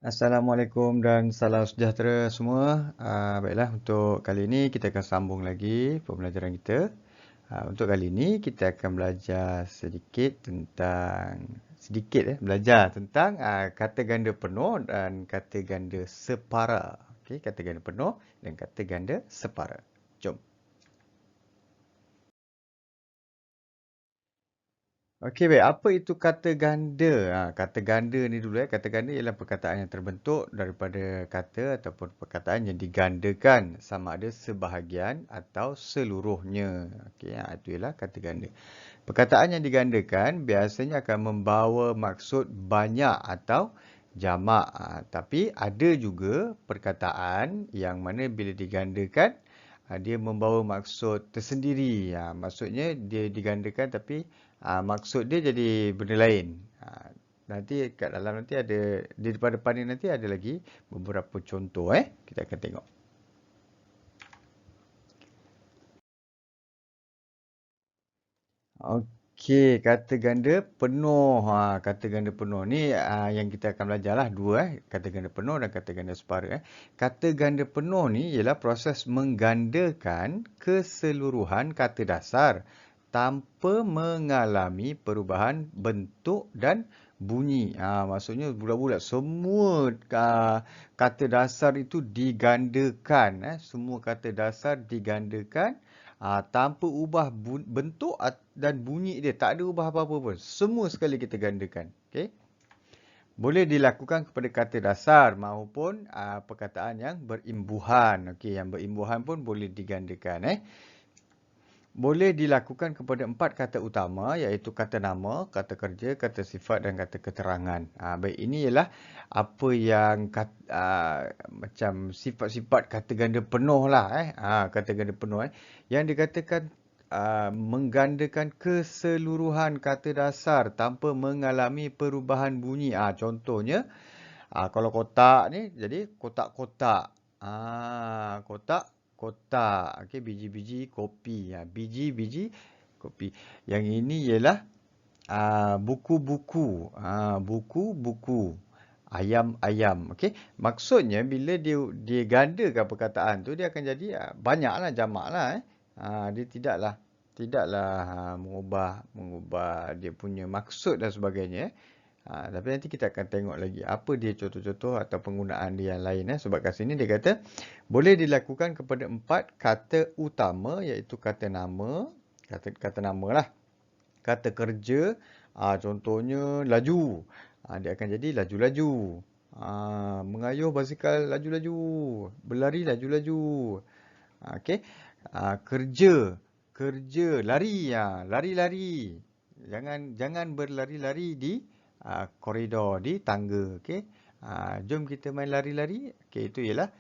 Assalamualaikum dan salam sejahtera semua. Baiklah, untuk kali ini kita akan sambung lagi pembelajaran kita. Untuk kali ini kita akan belajar belajar tentang kata ganda penuh dan kata ganda separa. Okey, kata ganda penuh dan kata ganda separa. Jom. Okey, baik. Apa itu kata ganda? Kata ganda ni dulu. Kata ganda ialah perkataan yang terbentuk daripada kata ataupun perkataan yang digandakan sama ada sebahagian atau seluruhnya. Okey, itu ialah kata ganda. Perkataan yang digandakan biasanya akan membawa maksud banyak atau jamak. Tapi ada juga perkataan yang mana bila digandakan, dia membawa maksud tersendiri. Maksudnya dia digandakan tapi maksud dia jadi benda lain. Nanti kat dalam nanti ada, di depan-depan ni nanti ada lagi beberapa contoh. Kita akan tengok. Okey, kata ganda penuh. Kata ganda penuh ni yang kita akan belajar lah dua. Kata ganda penuh dan kata ganda separa. Kata ganda penuh ni ialah proses menggandakan keseluruhan kata dasar tanpa mengalami perubahan bentuk dan bunyi. Maksudnya bulat-bulat. Semua kata dasar itu digandakan. Semua kata dasar digandakan tanpa ubah bentuk dan bunyi dia. Tak ada ubah apa-apa pun. Semua sekali kita gandakan. Okey. Boleh dilakukan kepada kata dasar maupun perkataan yang berimbuhan. Okey, yang berimbuhan pun boleh digandakan. Boleh dilakukan kepada 4 kata utama iaitu kata nama, kata kerja, kata sifat dan kata keterangan. Baik, ini ialah apa yang macam sifat-sifat kata ganda penuh lah. Kata ganda penuh. Yang dikatakan menggandakan keseluruhan kata dasar tanpa mengalami perubahan bunyi. Contohnya, kalau kotak ni jadi kotak-kotak. Kotak kotak. Okey, biji-biji kopi. Biji-biji kopi. Yang ini ialah buku-buku. Buku-buku. Ayam-ayam. Okey. Maksudnya bila dia gandakan perkataan tu dia akan jadi banyaklah, jamaklah. Dia tidaklah mengubah dia punya maksud dan sebagainya. Tapi nanti kita akan tengok lagi apa dia contoh-contoh atau penggunaan dia yang lain. Sebab kat sini dia kata boleh dilakukan kepada 4 kata utama iaitu kata nama, kata nama lah. Kata kerja, contohnya laju. Dia akan jadi laju-laju. Mengayuh basikal laju-laju. Berlari laju-laju. Okey. Kerja, kerja, lari. Lari-lari. Jangan berlari-lari di koridor, di tangga. Okey. Jom kita main lari-lari. Okey, itu ialah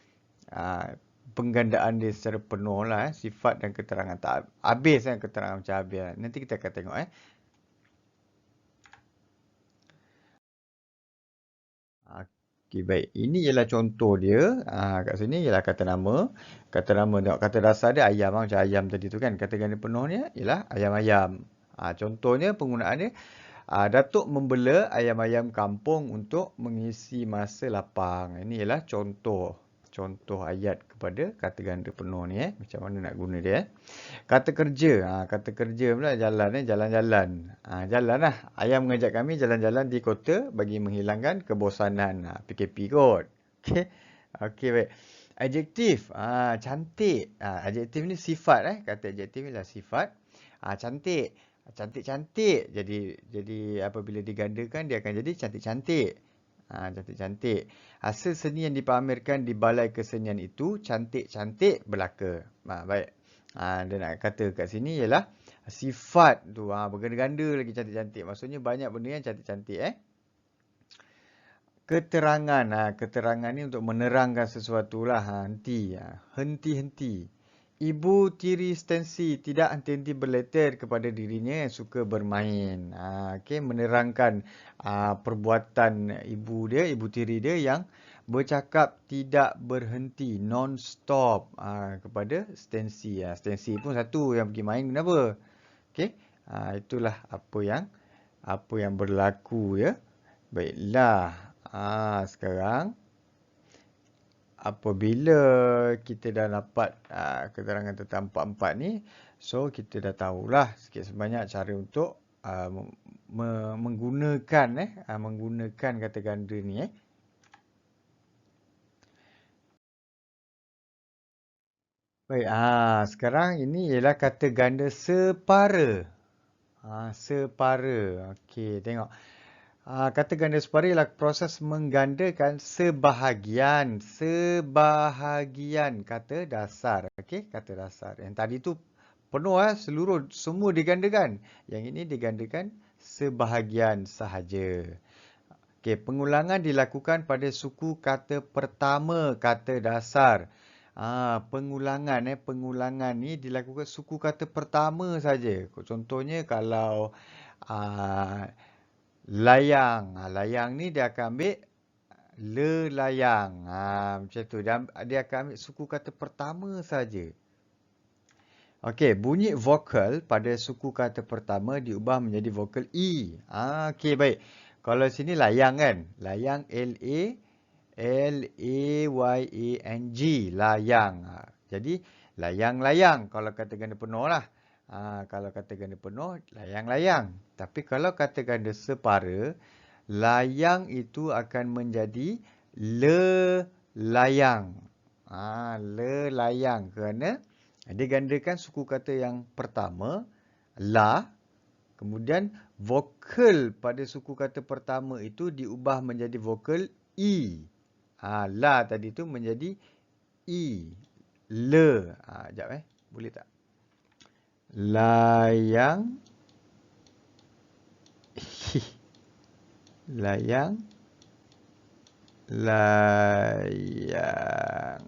penggandaan dia secara penuh lah. Sifat dan keterangan. Tak habis kan keterangan macam habis. Nanti kita akan tengok. Okey, baik. Ini ialah contoh dia. Kat sini ialah kata nama. Kata nama, tengok kata dasar dia ayam. Macam ayam tadi tu kan. Kata ganda penuhnya ialah ayam-ayam. Contohnya penggunaan dia. Datuk membela ayam-ayam kampung untuk mengisi masa lapang. Ini ialah contoh ayat kepada kata ganda penuh ni. Macam mana nak guna dia. Kata kerja. Kata kerja pula jalan. Jalan-jalan. Jalan lah. Ayam mengajak kami jalan-jalan di kota bagi menghilangkan kebosanan. PKP kot. Okey. Okey, baik. Adjektif. Cantik. Adjektif ni sifat. Kata adjektif ni adalah sifat. Cantik. Cantik-cantik. Jadi apabila digandakan dia akan jadi cantik-cantik. Cantik-cantik. Hasil seni yang dipamerkan di balai kesenian itu cantik-cantik belaka. Baik. Dia nak kata kat sini ialah sifat tu. Berganda-ganda lagi cantik-cantik. Maksudnya banyak benda yang cantik-cantik. Keterangan. Keterangan ni untuk menerangkan sesuatu lah. Henti. Henti-henti. Ibu tiri Stancy tidak henti-henti berleter kepada dirinya yang suka bermain. Okay, menerangkan perbuatan ibu tiri dia yang bercakap tidak berhenti, non-stop kepada Stancy. Stancy pun satu yang pergi main, kenapa? Okay, itulah apa yang berlaku ya. Baiklah. Sekarang apabila kita dah dapat keterangan tentang empat-empat ni, so kita dah tahulah sikit sebanyak cara untuk menggunakan kata ganda ni. Baik, sekarang ini ialah kata ganda separa. Separa. Okey, tengok. Kata ganda separa ialah proses menggandakan sebahagian kata dasar. Okey, kata dasar. Yang tadi tu penuh semua digandakan. Yang ini digandakan sebahagian sahaja. Okey, pengulangan dilakukan pada suku kata pertama kata dasar. Pengulangan ni dilakukan suku kata pertama saja. Contohnya kalau layang. Layang ni dia akan ambil lelayang. Macam tu. Dia akan ambil suku kata pertama saja. Okey, bunyi vokal pada suku kata pertama diubah menjadi vokal E. Okey, baik. Kalau sini layang kan? Layang L-A-Y-A-N-G. Layang. Jadi, layang-layang. Kalau kata ganda penuh lah. Kalau kata ganda penuh, layang-layang. Tapi kalau kata ganda separa, layang itu akan menjadi lelayang. Lelayang. Kerana dia gandakan suku kata yang pertama, la. Kemudian vokal pada suku kata pertama itu diubah menjadi vokal E. La tadi tu menjadi E. Le. Sekejap boleh tak? Layang. Layang. Layang.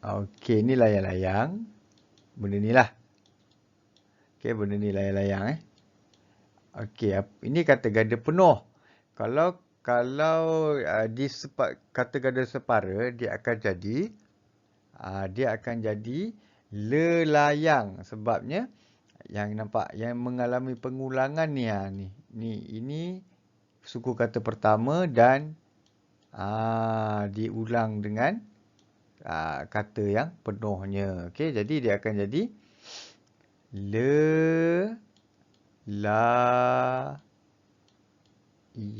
Okey, ni layang-layang. Benda ni lah. Okey, benda ni layang-layang Okey, ini kata ganda penuh. Kalau kata ganda separa, dia akan jadi lelayang. Sebabnya yang nampak yang mengalami pengulangan ni ini suku kata pertama dan diulang dengan kata yang penuhnya. Okey, jadi dia akan jadi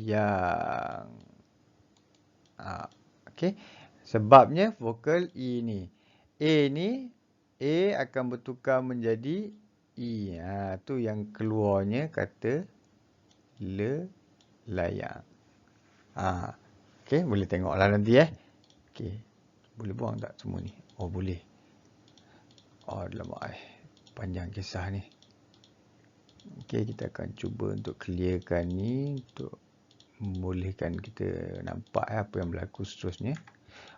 yang. Okey. Sebabnya vokal E ni. A akan bertukar menjadi E. Tu yang keluarnya kata layang. Okey, boleh tengoklah nanti Okey. Boleh buang tak semua ni? Oh, boleh. Alamak panjang kisah ni. Okey, kita akan cuba untuk clearkan ni untuk membolehkan kita nampak apa yang berlaku seterusnya.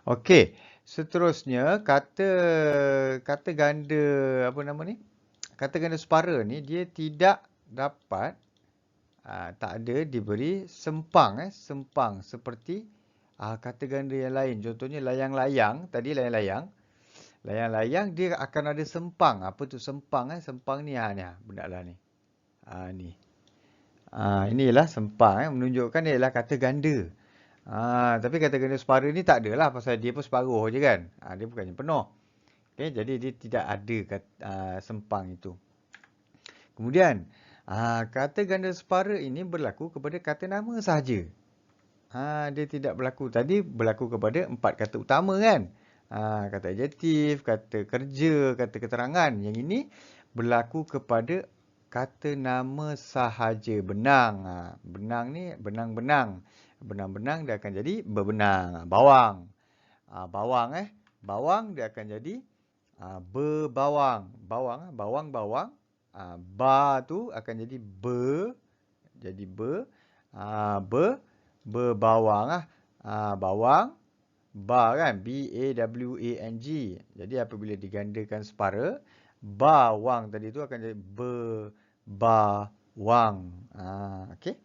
Okey, seterusnya kata ganda apa nama ni? Kata ganda separa ni dia tidak dapat tak ada diberi sempang sempang seperti kata ganda yang lain. Contohnya layang-layang, tadi layang-layang. Layang-layang dia akan ada sempang. Apa tu sempang Sempang ni benda lah ni. Ni. Ini ialah sempang menunjukkan dia ialah kata ganda. Tapi kata ganda separa ni tak adalah pasal dia pun separuh je kan. Dia bukannya penuh. Okay, jadi dia tidak ada sempang itu. Kemudian, kata ganda separa ini berlaku kepada kata nama sahaja. Dia tidak berlaku. Tadi berlaku kepada 4 kata utama kan. Kata adjektif, kata kerja, kata keterangan. Yang ini berlaku kepada kata nama sahaja. Benang. Benang ni benang-benang. Benang-benang dia akan jadi berbenang. Bawang. Bawang Bawang dia akan jadi berbawang. Bawang-bawang. Ba tu akan jadi jadi berbawang bawang ba kan BAWANG. Jadi apabila digandakan separa, bawang tadi tu akan jadi berbawang. Okey.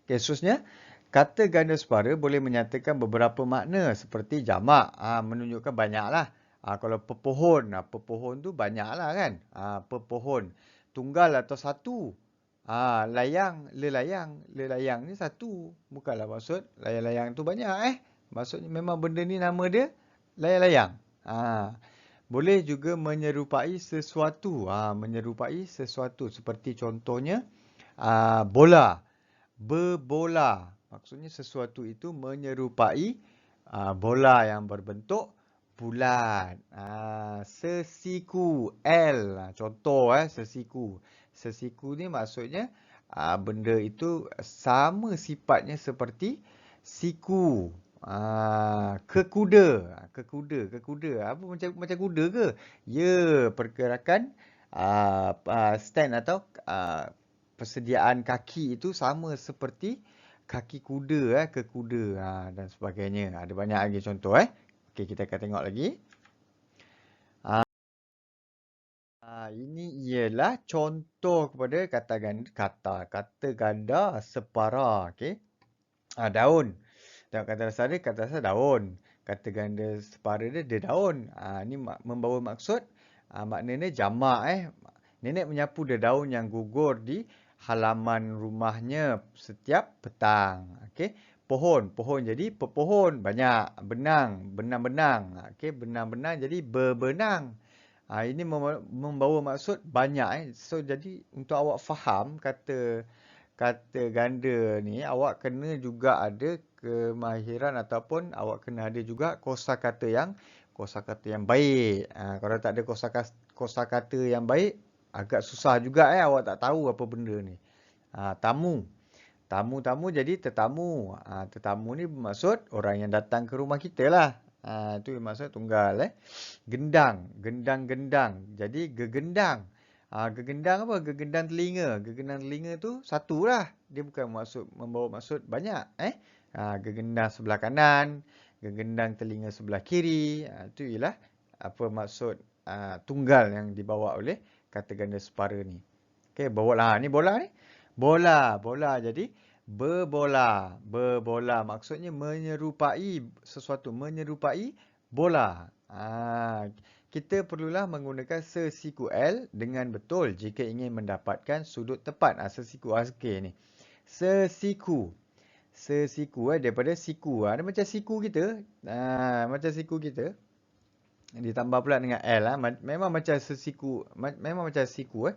Okey, seterusnya kata ganda separa boleh menyatakan beberapa makna seperti jamak, menunjukkan banyaklah. Kalau pepohon, pepohon tu banyaklah kan. Pepohon tunggal atau satu. Layang, lelayang. Lelayang ni satu. Bukanlah maksud layang-layang tu banyak Maksudnya memang benda ni nama dia layang-layang. Boleh juga menyerupai sesuatu. Menyerupai sesuatu. Seperti contohnya bola. Berbola. Maksudnya sesuatu itu menyerupai bola yang berbentuk bulat. Sesiku. L. Contoh sesiku. Sesiku ni maksudnya benda itu sama sifatnya seperti siku. Kekuda. Kekuda. Apa macam kuda ke? Ya, pergerakan stand atau persediaan kaki itu sama seperti kaki kuda kekuda dan sebagainya. Ada banyak lagi contoh Okey, kita akan tengok lagi. Ini ialah contoh kepada kata ganda separa. Okey. Daun. Tengok kata dasar dia, kata dasar daun. Kata ganda separa dia daun. Ini membawa maksud maknanya jamak Nenek menyapu daun yang gugur di halaman rumahnya setiap petang. Okey. Pohon jadi pepohon banyak. Benang-benang. Okey, benang-benang jadi berbenang. Ini membawa maksud banyak So jadi untuk awak faham kata ganda ni, awak kena juga ada kemahiran ataupun awak kena ada juga kosakata yang baik. Kalau tak ada kosakata yang baik, agak susah juga awak tak tahu apa benda ni. Tamu. Tamu jadi tetamu. Tetamu ni bermaksud orang yang datang ke rumah kita lah. Itu maksud tunggal Gendang. Gendang. Jadi gegendang. Gegendang apa? Gegendang telinga. Gegendang telinga tu satu lah. Dia bukan membawa maksud banyak. Gegendang sebelah kanan. Gegendang telinga sebelah kiri. Itu ialah apa maksud tunggal yang dibawa oleh kata ganda separa ni. Okey, bola. Ni bola ni. Bola. Jadi berbola. Berbola maksudnya menyerupai sesuatu. Menyerupai bola. Kita perlulah menggunakan sesiku L dengan betul jika ingin mendapatkan sudut tepat. Sesiku okey ni. Sesiku. Sesiku daripada siku. Dia macam siku kita. Macam siku kita. Ditambah pula dengan L memang macam sesiku. Memang macam siku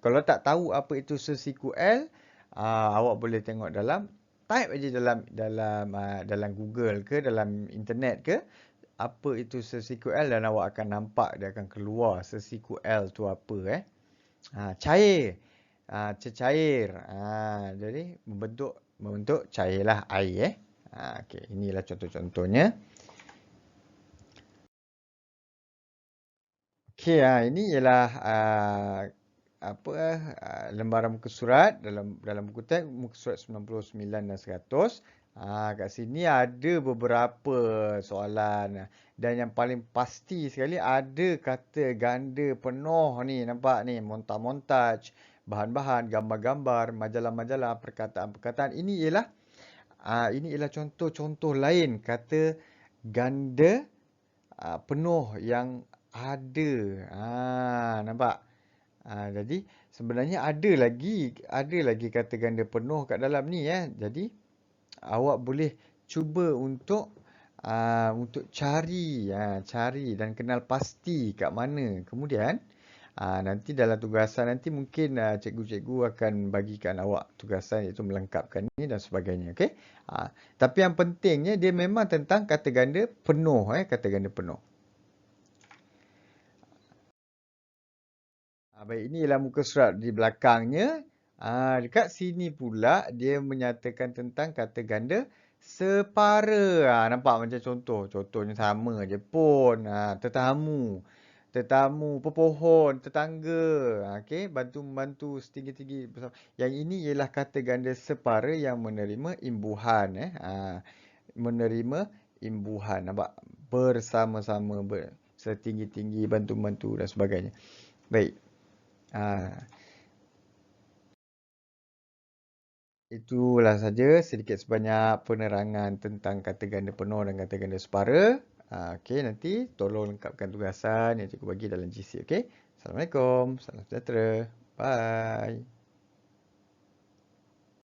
Kalau tak tahu apa itu sesiku L, awak boleh tengok type aja dalam Google ke dalam internet ke apa itu sesiku L dan awak akan nampak dia akan keluar sesiku L tu apa cair. Cecair. Jadi membentuk cairlah air okey, inilah contoh-contohnya. Okey, ini ialah lembaran muka surat dalam buku teks muka surat 99 dan 100. Kat sini ada beberapa soalan dan yang paling pasti sekali ada kata ganda penuh ni, nampak ni, montaj, bahan-bahan, gambar-gambar, majalah-majalah, perkataan-perkataan. Ini ialah contoh-contoh lain kata ganda penuh yang ada. Nampak? Jadi sebenarnya ada lagi kata ganda penuh kat dalam ni Jadi awak boleh cuba untuk cari dan kenal pasti kat mana. Kemudian nanti dalam tugasan nanti mungkin cikgu-cikgu akan bagikan awak tugasan iaitu melengkapkan ni dan sebagainya. Okey. Tapi yang pentingnya dia memang tentang kata ganda penuh kata ganda penuh. Baik, ini ialah muka surat di belakangnya. Dekat sini pula dia menyatakan tentang kata ganda separa. Nampak macam contoh. Contohnya sama je pun. Tetamu. Tetamu, pepohon, tetangga. Okey, bantu-membantu setinggi-tinggi. Yang ini ialah kata ganda separa yang menerima imbuhan. Menerima imbuhan. Nampak? Bersama-sama, setinggi-tinggi, bantu-membantu dan sebagainya. Baik. Itulah saja sedikit sebanyak penerangan tentang kata ganda penuh dan kata ganda separa. Okey, nanti tolong lengkapkan tugasan yang cikgu bagi dalam GC. Okey. Assalamualaikum. Salam sejahtera. Bye.